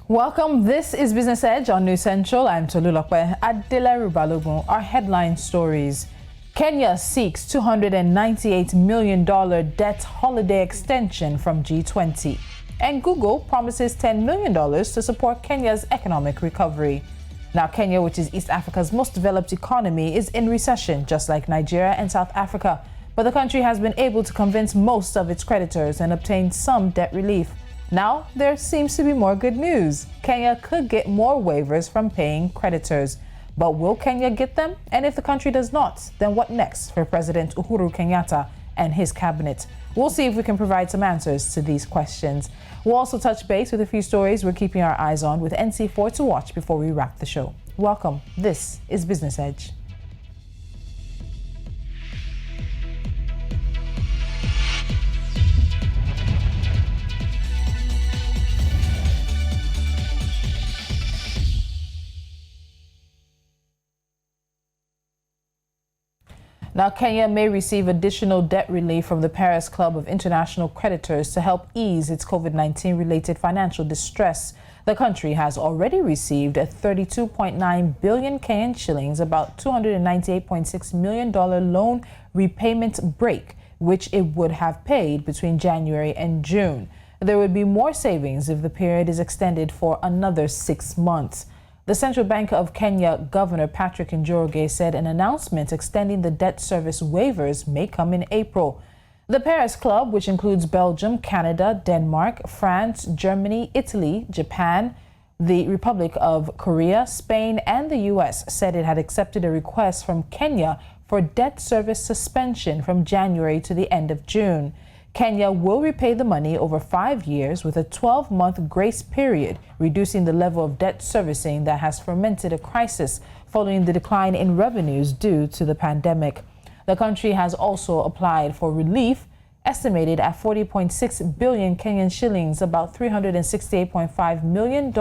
Welcome. This is Business Edge on News Central. I'm Tolu. Our headline stories. Kenya seeks $298 million debt holiday extension from G20. And Google promises $10 million to support Kenya's economic recovery. Now, Kenya, which is East Africa's most developed economy, is in recession, just like Nigeria and South Africa. But the country has been able to convince most of its creditors and obtain some debt relief. Now, there seems to be more good news. Kenya could get more waivers from paying creditors. But will Kenya get them? And if the country does not, then what next for President Uhuru Kenyatta and his cabinet? We'll see if we can provide some answers to these questions. We'll also touch base with a few stories we're keeping our eyes on with NC4 to watch before we wrap the show. Welcome. This is Business Edge. Now, Kenya may receive additional debt relief from the Paris Club of International Creditors to help ease its COVID-19 related financial distress. The country has already received a 32.9 billion Kenyan shillings, about $298.6 million loan repayment break, which it would have paid between January and June. There would be more savings if the period is extended for another 6 months. The Central Bank of Kenya Governor Patrick Njoroge said an announcement extending the debt service waivers may come in April. The Paris Club, which includes Belgium, Canada, Denmark, France, Germany, Italy, Japan, the Republic of Korea, Spain, and the U.S., said it had accepted a request from Kenya for debt service suspension from January to the end of June. Kenya will repay the money over 5 years with a 12-month grace period, reducing the level of debt servicing that has fermented a crisis following the decline in revenues due to the pandemic. The country has also applied for relief, estimated at 40.6 billion Kenyan shillings, about $368.5 million,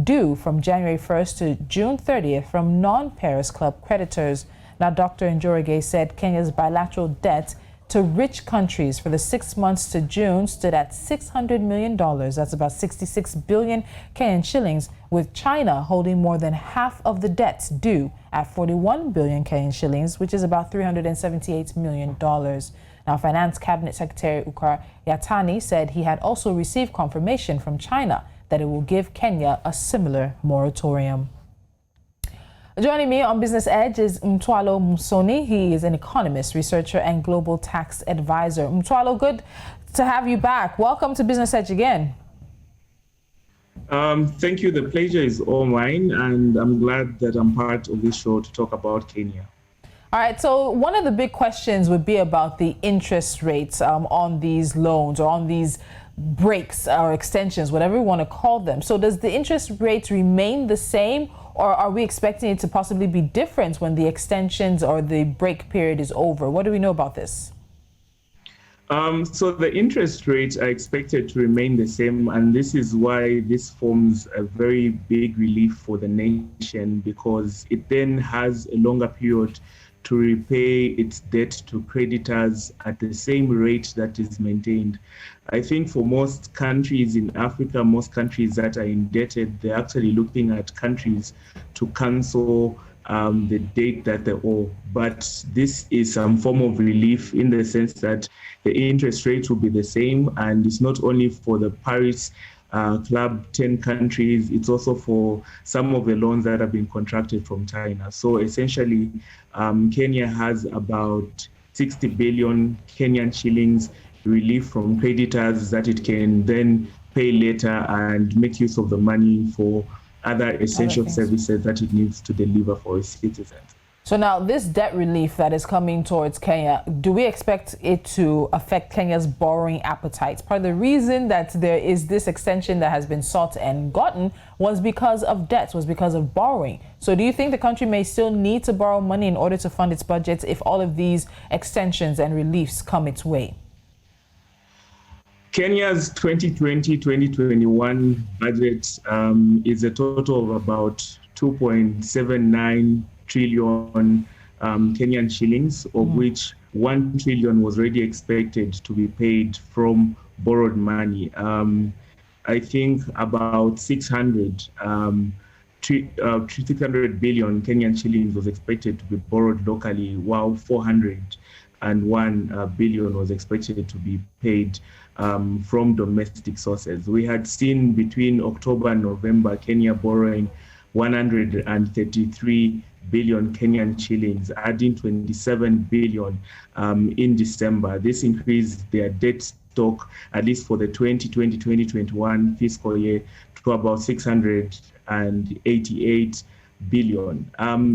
due from January 1st to June 30th from non-Paris Club creditors. Now, Dr. Njoroge said Kenya's bilateral debt to rich countries for the 6 months to June stood at $600 million. That's about 66 billion Kenyan shillings, with China holding more than half of the debts due at 41 billion Kenyan shillings, which is about $378 million. Now, Finance Cabinet Secretary Uhuru Kenyatta said he had also received confirmation from China that it will give Kenya a similar moratorium. Joining me on Business Edge is Mtwalo Msoni. He is an economist, researcher, and global tax advisor. Mtwalo, good to have you back. Welcome to Business Edge again. Thank you. The pleasure is all mine, and I'm glad that I'm part of this show to talk about Kenya. All right, so one of the big questions would be about the interest rates on these loans or on these breaks or extensions, whatever you want to call them. So does the interest rates remain the same, or are we expecting it to possibly be different when the extensions or the break period is over? What do we know about this? So the interest rates are expected to remain the same, and this is why this forms a very big relief for the nation, because it then has a longer period to repay its debt to creditors at the same rate that is maintained. I think for most countries in Africa, most countries that are indebted, they're actually looking at countries to cancel the debt that they owe. But this is some form of relief in the sense that the interest rate will be the same, and it's not only for the Paris Club 10 countries, it's also for some of the loans that have been contracted from China. So essentially, Kenya has about 60 billion Kenyan shillings relief from creditors that it can then pay later and make use of the money for other essential services that it needs to deliver for its citizens. So now this debt relief that is coming towards Kenya, do we expect it to affect Kenya's borrowing appetite? Part of the reason that there is this extension that has been sought and gotten was because of debts, was because of borrowing. So do you think the country may still need to borrow money in order to fund its budget if all of these extensions and reliefs come its way? Kenya's 2020-2021 budget is a total of about 2.79 trillion Kenyan shillings, of which 1 trillion was already expected to be paid from borrowed money. I think about 600 billion Kenyan shillings was expected to be borrowed locally, while 401 billion was expected to be paid from domestic sources. We had seen between October and November, Kenya borrowing 133 billion Kenyan shillings, adding 27 billion in December. This increased their debt stock, at least for the 2020-2021 fiscal year, to about 688 billion.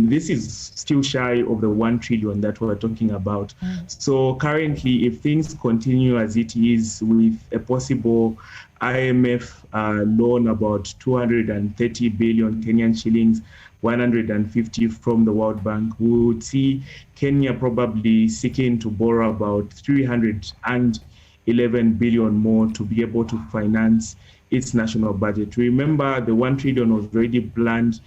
This is still shy of the 1 trillion that we're talking about. So currently, if things continue as it is, with a possible IMF loan about 230 billion Kenyan shillings, 150 from the World Bank, we would see Kenya probably seeking to borrow about 311 billion more to be able to finance its national budget. Remember, the 1 trillion was already planned.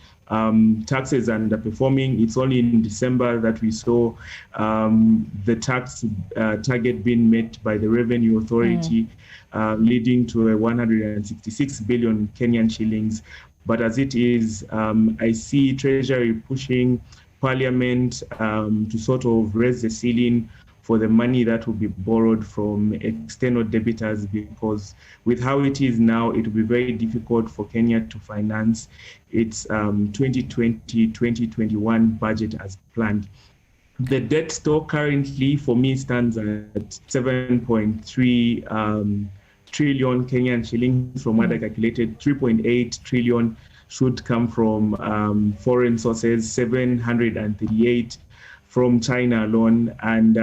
Taxes are underperforming. It's only in December that we saw the tax target being met by the Revenue Authority, leading to a 166 billion Kenyan shillings. But as it is, I see Treasury pushing Parliament to sort of raise the ceiling for the money that will be borrowed from external debtors, because with how it is now, it will be very difficult for Kenya to finance its 2020-2021 budget as planned. The debt stock currently for me stands at 7.3 trillion Kenyan shillings. From what I calculated, 3.8 trillion should come from foreign sources, 738 from China alone. And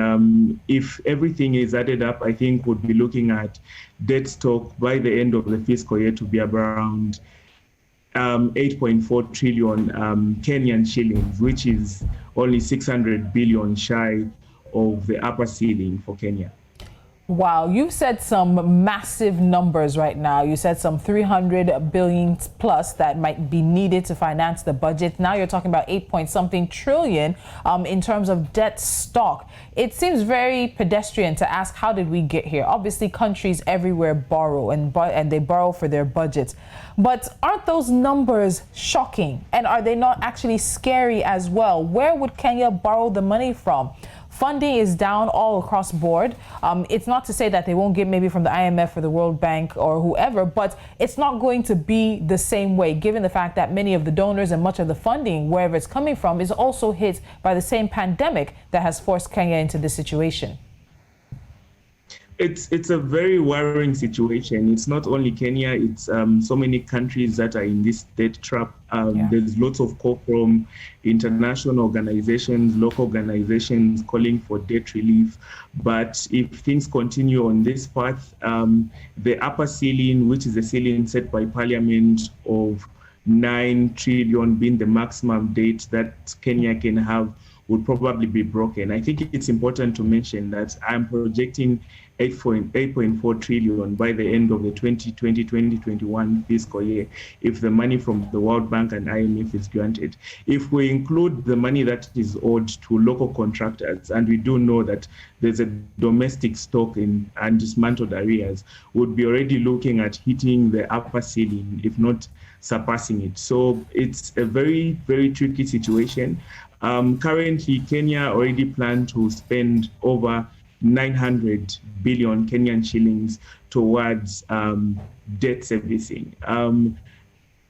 if everything is added up, I think we'll be looking at debt stock by the end of the fiscal year to be around 8.4 trillion Kenyan shillings, which is only 600 billion shy of the upper ceiling for Kenya. Wow, you've said some massive numbers right now. You said some 300 billion plus that might be needed to finance the budget. Now you're talking about 8-point-something trillion in terms of debt stock. It seems very pedestrian to ask, how did we get here? Obviously, countries everywhere borrow and they borrow for their budgets. But aren't those numbers shocking? And are they not actually scary as well? Where would Kenya borrow the money from? Funding is down all across board. It's not to say that they won't get maybe from the IMF or the World Bank or whoever, but it's not going to be the same way, given the fact that many of the donors and much of the funding, wherever it's coming from, is also hit by the same pandemic that has forced Kenya into this situation. It's a very worrying situation. It's not only Kenya, it's so many countries that are in this debt trap. There's lots of call from international organizations, local organizations calling for debt relief. But if things continue on this path, the upper ceiling, which is the ceiling set by Parliament of 9 trillion being the maximum debt that Kenya can have, would probably be broken. I think it's important to mention that I'm projecting 8.4 trillion by the end of the 2020-2021 fiscal year, if the money from the World Bank and IMF is granted. If we include the money that is owed to local contractors, and we do know that there's a domestic stock in undismantled areas, would be already looking at hitting the upper ceiling, if not surpassing it. So it's a very, very tricky situation. Currently, Kenya already planned to spend over 900 billion Kenyan shillings towards debt servicing.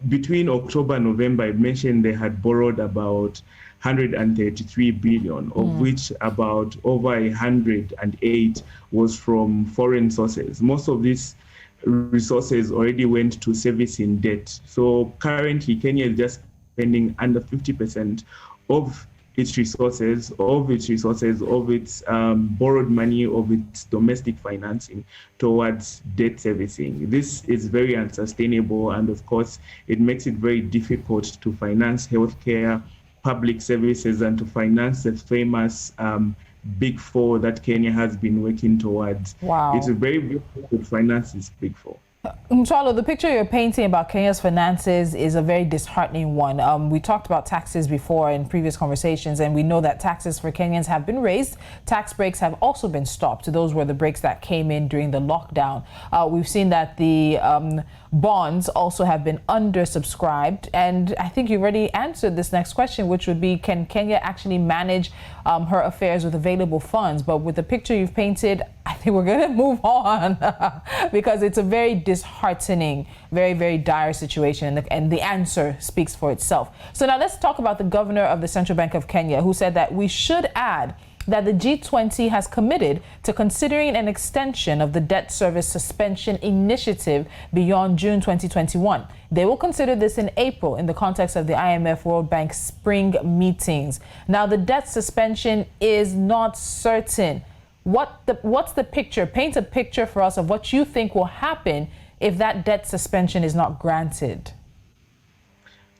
Between October and November, I mentioned they had borrowed about 133 billion, of which about over 108 was from foreign sources. Most of these resources already went to servicing debt. So currently, Kenya is just spending under 50% of its resources, of its borrowed money, of its domestic financing towards debt servicing. This is very unsustainable, and of course, it makes it very difficult to finance healthcare, public services, and to finance the famous Big Four that Kenya has been working towards. Wow. It's very difficult to finance this Big Four. Mtwalo, the picture you're painting about Kenya's finances is a very disheartening one. We talked about taxes before in previous conversations, and we know that taxes for Kenyans have been raised. Tax breaks have also been stopped. Those were the breaks that came in during the lockdown. We've seen that the bonds also have been undersubscribed. And I think you already answered this next question, which would be, can Kenya actually manage her affairs with available funds? But with the picture you've painted, I think we're going to move on because it's a very disheartening, very, very dire situation. And the answer speaks for itself. So now let's talk about the governor of the Central Bank of Kenya, who said that we should add that the G20 has committed to considering an extension of the debt service suspension initiative beyond June 2021. They will consider this in April in the context of the IMF World Bank spring meetings. Now, the debt suspension is not certain. What's the picture? Paint a picture for us of what you think will happen if that debt suspension is not granted.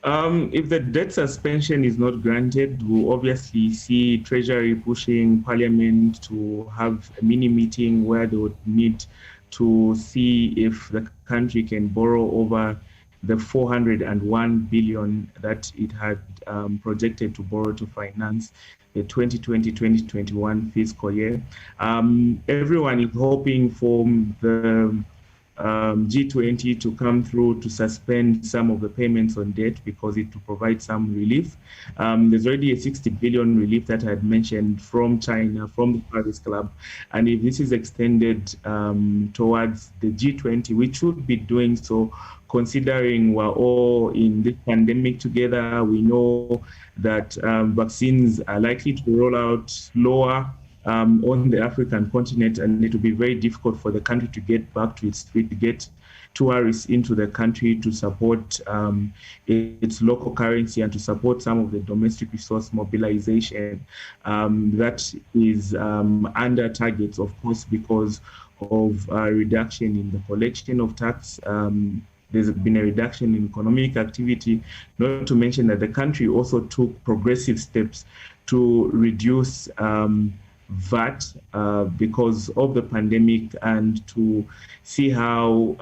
If the debt suspension is not granted, we'll obviously see Treasury pushing Parliament to have a mini meeting where they would meet to see if the country can borrow over the 401 billion that it had projected to borrow to finance the 2020-2021 fiscal year. Everyone is hoping for the G20 to come through to suspend some of the payments on debt because it will provide some relief. There's already a 60 billion relief that I had mentioned from China, from the Paris Club. And if this is extended towards the G20, which should be doing so, considering we're all in this pandemic together, we know that vaccines are likely to roll out slower on the African continent, and it will be very difficult for the country to get back to its feet, to get tourists into the country to support its local currency and to support some of the domestic resource mobilization that is under targets, of course, because of a reduction in the collection of tax. There's been a reduction in economic activity, not to mention that the country also took progressive steps to reduce VAT because of the pandemic and to see how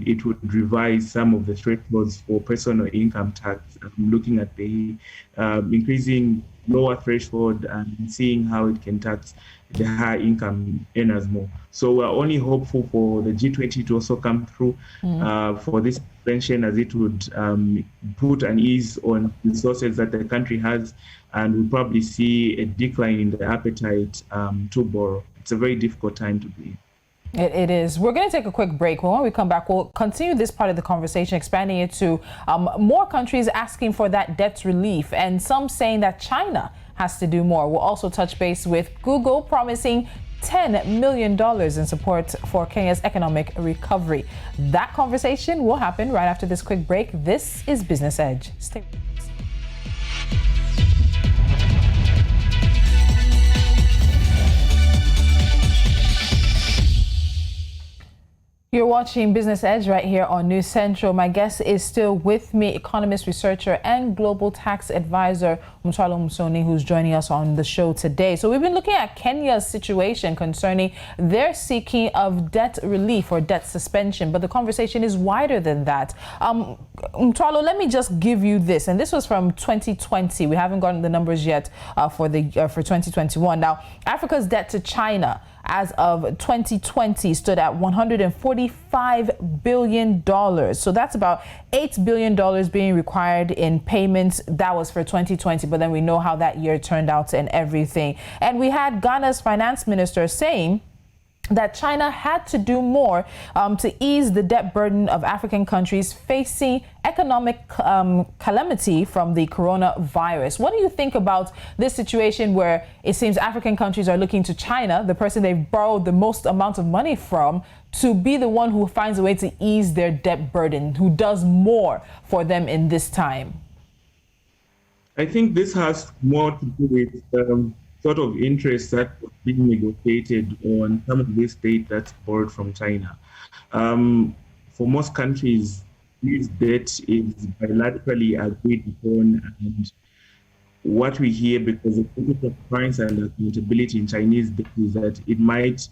it would revise some of the thresholds for personal income tax, looking at the increasing lower threshold and seeing how it can tax the high income earners more. So we're only hopeful for the G20 to also come through for this suspension, as it would put an ease on resources that the country has, and we'll probably see a decline in the appetite to borrow. It's a very difficult time to be. It is. We're going to take a quick break. When we come back, we'll continue this part of the conversation, expanding it to more countries asking for that debt relief and some saying that China has to do more. We'll also touch base with Google promising $10 million in support for Kenya's economic recovery. That conversation will happen right after this quick break. This is Business Edge. Stay with us. You're watching Business Edge right here on News Central. My guest is still with me, economist, researcher, and global tax advisor, Mtwalo Msoni, who's joining us on the show today. So we've been looking at Kenya's situation concerning their seeking of debt relief or debt suspension, but the conversation is wider than that. Mtwalo, let me just give you this, and this was from 2020. We haven't gotten the numbers yet for 2021. Now, Africa's debt to China as of 2020 stood at $145 billion. So that's about $8 billion being required in payments. That was for 2020, but then we know how that year turned out and everything. And we had Ghana's finance minister saying that China had to do more to ease the debt burden of African countries facing economic calamity from the coronavirus. What do you think about this situation where it seems African countries are looking to China, the person they've borrowed the most amount of money from, to be the one who finds a way to ease their debt burden, who does more for them in this time? I think this has more to do with sort of interest that was being negotiated on some of this debt that's borrowed from China. For most countries, this debt is bilaterally agreed upon, and what we hear, because of the transparency and accountability in Chinese debt, is that it might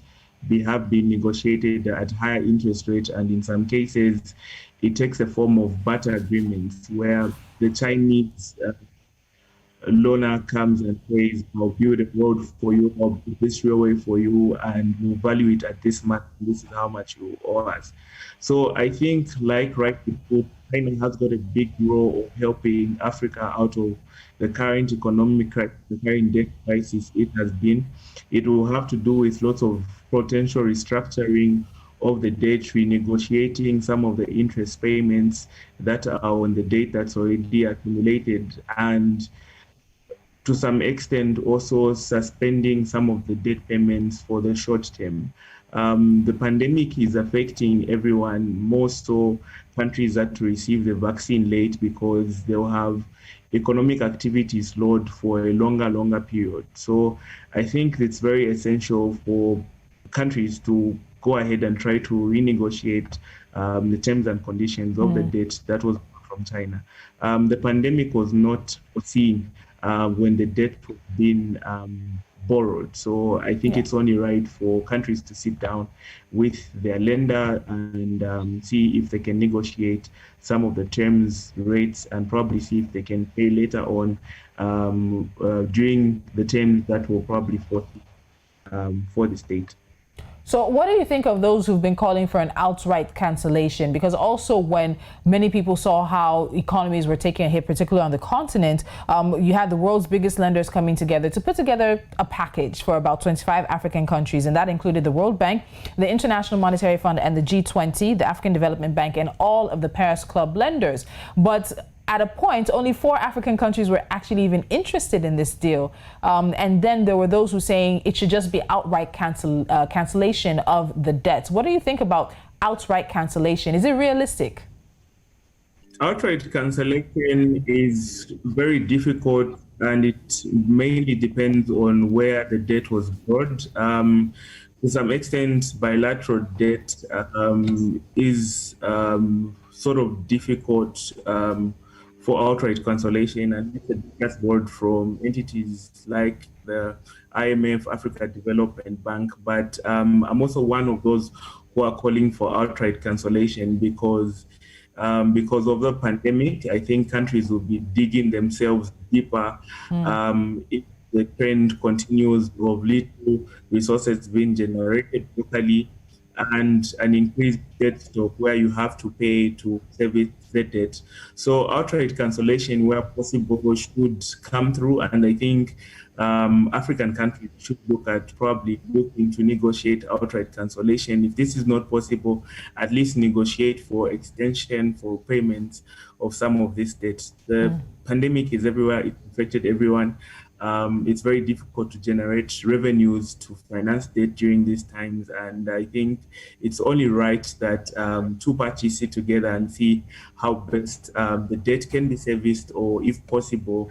have been negotiated at higher interest rates, and in some cases, it takes a form of barter agreements where the Chinese loaner comes and says, I'll build a road for you, I'll build this railway for you, and we'll value it at this much. This is how much you owe us. So I think, like rightly put, China has got a big role of helping Africa out of the current economic crisis, the current debt crisis it has been. It will have to do with lots of potential restructuring of the debt, renegotiating some of the interest payments that are on the debt that's already accumulated, and to some extent also suspending some of the debt payments for the short term. The pandemic is affecting everyone, more so countries that receive the vaccine late because they'll have economic activity slowed for a longer period. So I think it's very essential for countries to go ahead and try to renegotiate the terms and conditions of the debt that was from China. The pandemic was not foreseen when the debt was being borrowed. So I think it's only right for countries to sit down with their lender and see if they can negotiate some of the terms, rates, and probably see if they can pay later on during the terms that will probably for the state. So what do you think of those who've been calling for an outright cancellation? Because also when many people saw how economies were taking a hit, particularly on the continent, you had the world's biggest lenders coming together to put together a package for about 25 African countries. And that included the World Bank, the International Monetary Fund, and the G20, the African Development Bank, and all of the Paris Club lenders. But at a point, only 4 African countries were actually even interested in this deal. And then there were those who were saying it should just be outright cancellation of the debts. What do you think about outright cancellation? Is it realistic? Outright cancellation is very difficult, and it mainly depends on where the debt was brought. To some extent, bilateral debt is sort of difficult for outright cancellation, and it's a dashboard from entities like the IMF, Africa Development Bank. But I'm also one of those who are calling for outright cancellation because of the pandemic. I think countries will be digging themselves deeper if the trend continues of little resources being generated locally and an increased debt stock where you have to pay to service the debt. So outright cancellation where possible should come through, and I think African countries should look at probably looking to negotiate outright cancellation. If this is not possible, at least negotiate for extension for payments of some of these debts. The pandemic is everywhere, it affected everyone. It's very difficult to generate revenues to finance debt during these times. And I think it's only right that 2 parties sit together and see how best the debt can be serviced, or if possible,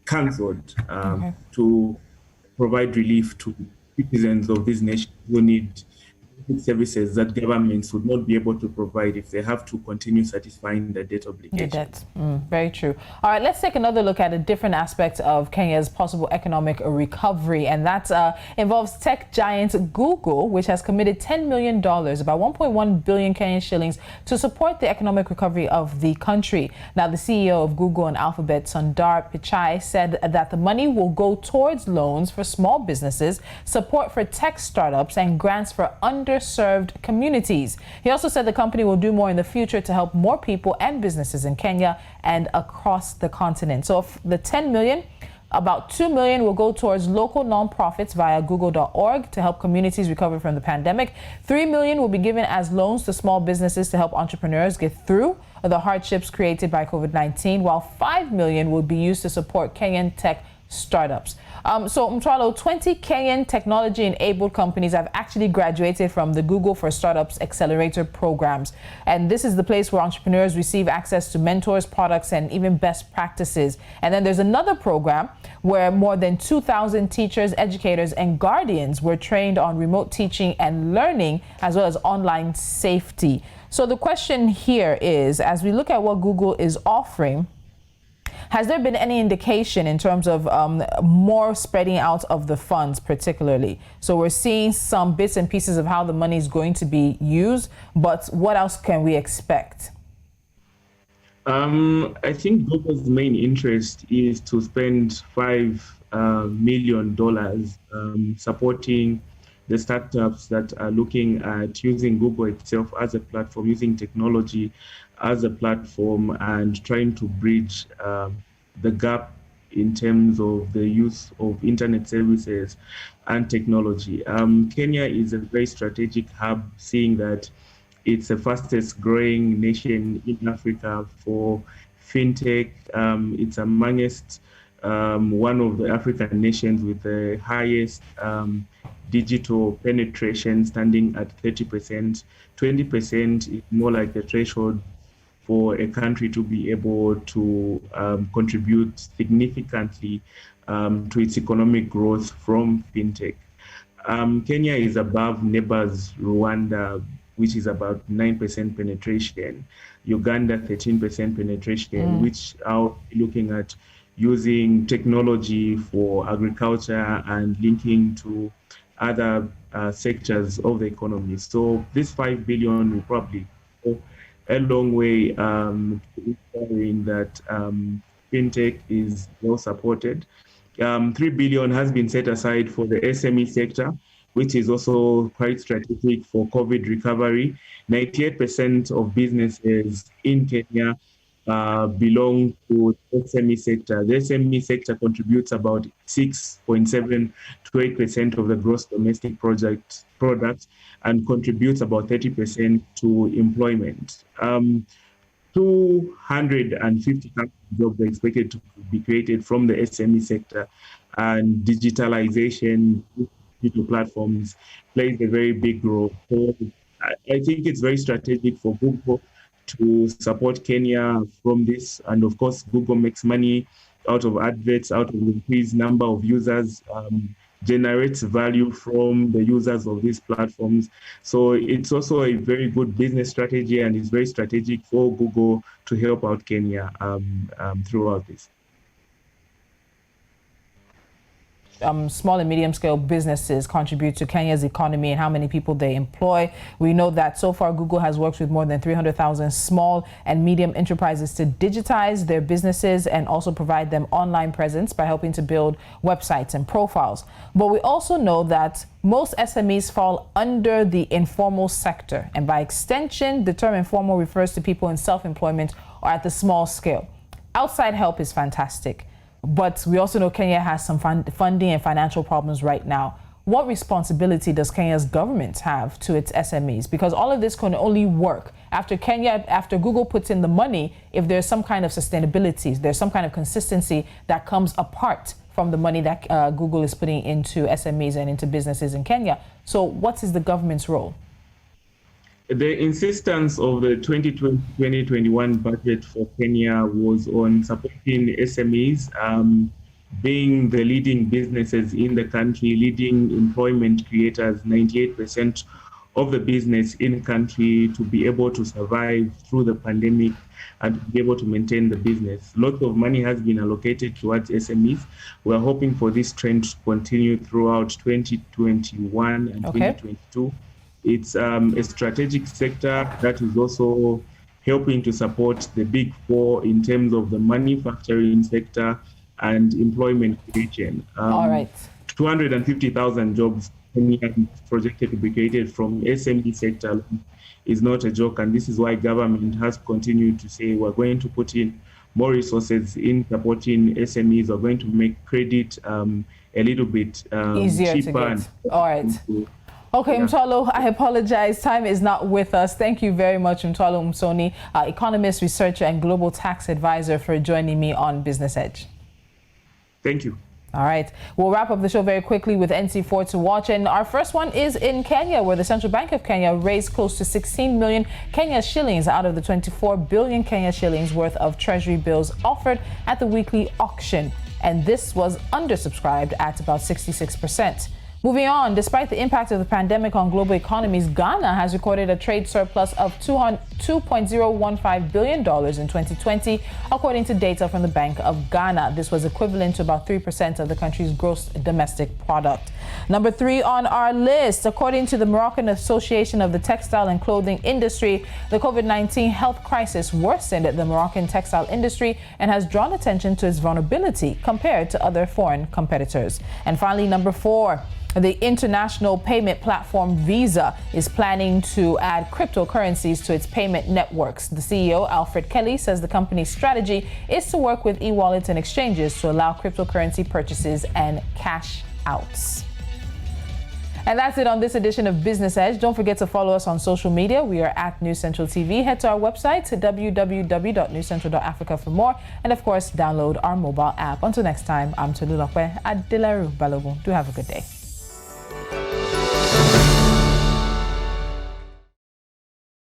cancelled to provide relief to citizens of this nation who need services that governments would not be able to provide if they have to continue satisfying the debt obligation. The debt. Very true. All right, let's take another look at a different aspect of Kenya's possible economic recovery, and that involves tech giant Google, which has committed $10 million, about 1.1 billion Kenyan shillings, to support the economic recovery of the country. Now, the CEO of Google and Alphabet, Sundar Pichai, said that the money will go towards loans for small businesses, support for tech startups, and grants for underserved communities. He also said the company will do more in the future to help more people and businesses in Kenya and across the continent. So of the 10 million, about 2 million will go towards local nonprofits via google.org to help communities recover from the pandemic. 3 million will be given as loans to small businesses to help entrepreneurs get through the hardships created by COVID-19, while 5 million will be used to support Kenyan tech startups. So Mtwalo, 20 Kenyan technology-enabled companies have actually graduated from the Google for Startups Accelerator programs. And this is the place where entrepreneurs receive access to mentors, products, and even best practices. And then there's another program where more than 2,000 teachers, educators, and guardians were trained on remote teaching and learning, as well as online safety. So the question here is, as we look at what Google is offering, has there been any indication in terms of more spreading out of the funds particularly? So we're seeing some bits and pieces of how the money is going to be used, but what else can we expect? I think Google's main interest is to spend $5 million supporting the startups that are looking at using Google itself as a platform, using technology as a platform, and trying to bridge the gap in terms of the use of internet services and technology. Kenya is a very strategic hub, seeing that it's the fastest growing nation in Africa for fintech. It's amongst one of the African nations with the highest digital penetration, standing at 30%. 20% is more like the threshold for a country to be able to contribute significantly to its economic growth from fintech. Kenya is above neighbors Rwanda, which is about 9% penetration, Uganda 13% penetration, which are looking at using technology for agriculture and linking to other sectors of the economy. So this 5 billion will probably go a long way to ensuring that fintech is well supported. 3 billion has been set aside for the SME sector, which is also quite strategic for COVID recovery. 98% of businesses in Kenya belong to the SME sector. The SME sector contributes about 6.7 to 8% of the gross domestic product and contributes about 30% to employment. 250,000 jobs are expected to be created from the SME sector, and digitalization, digital platforms plays a very big role. So I think it's very strategic for Google to support Kenya from this. And of course, Google makes money out of adverts, out of the increased number of users, generates value from the users of these platforms. So it's also a very good business strategy, and it's very strategic for Google to help out Kenya throughout this. Small and medium scale businesses contribute to Kenya's economy and how many people they employ. We know that so far Google has worked with more than 300,000 small and medium enterprises to digitize their businesses and also provide them online presence by helping to build websites and profiles. But we also know that most SMEs fall under the informal sector, and by extension, the term informal refers to people in self-employment or at the small scale. Outside help is fantastic, but we also know Kenya has some funding and financial problems right now. What responsibility does Kenya's government have to its SMEs? Because all of this can only work after Google puts in the money, if there's some kind of sustainability, there's some kind of consistency that comes apart from the money that Google is putting into SMEs and into businesses in Kenya. So what is the government's role? The insistence of the 2020-2021 budget for Kenya was on supporting SMEs, being the leading businesses in the country, leading employment creators, 98% of the business in the country, to be able to survive through the pandemic and to be able to maintain the business. Lots of money has been allocated towards SMEs. We're hoping for this trend to continue throughout 2021 and 2022. It's a strategic sector that is also helping to support the big four in terms of the manufacturing sector and employment creation. All right. 250,000 jobs projected to be created from SME sector is not a joke, and this is why government has continued to say we're going to put in more resources in supporting SMEs. We're going to make credit a little bit easier cheaper. To get. All right. Okay, yeah. Mtwalo, I apologize. Time is not with us. Thank you very much, Mtwalo Msoni, economist, researcher, and global tax advisor, for joining me on Business Edge. Thank you. All right. We'll wrap up the show very quickly with NC4 to watch. And our first one is in Kenya, where the Central Bank of Kenya raised close to 16 million Kenya shillings out of the 24 billion Kenya shillings worth of treasury bills offered at the weekly auction. And this was undersubscribed at about 66%. Moving on, despite the impact of the pandemic on global economies, Ghana has recorded a trade surplus of $2.015 billion in 2020, according to data from the Bank of Ghana. This was equivalent to about 3% of the country's gross domestic product. Number 3 on our list, according to the Moroccan Association of the Textile and Clothing Industry, the COVID-19 health crisis worsened the Moroccan textile industry and has drawn attention to its vulnerability compared to other foreign competitors. And finally, number 4. The international payment platform Visa is planning to add cryptocurrencies to its payment networks. The CEO, Alfred Kelly, says the company's strategy is to work with e-wallets and exchanges to allow cryptocurrency purchases and cash outs. And that's it on this edition of Business Edge. Don't forget to follow us on social media. We are at News Central TV. Head to our website, www.newscentral.africa for more. And of course, download our mobile app. Until next time, I'm Tolu Balogun. Do have a good day.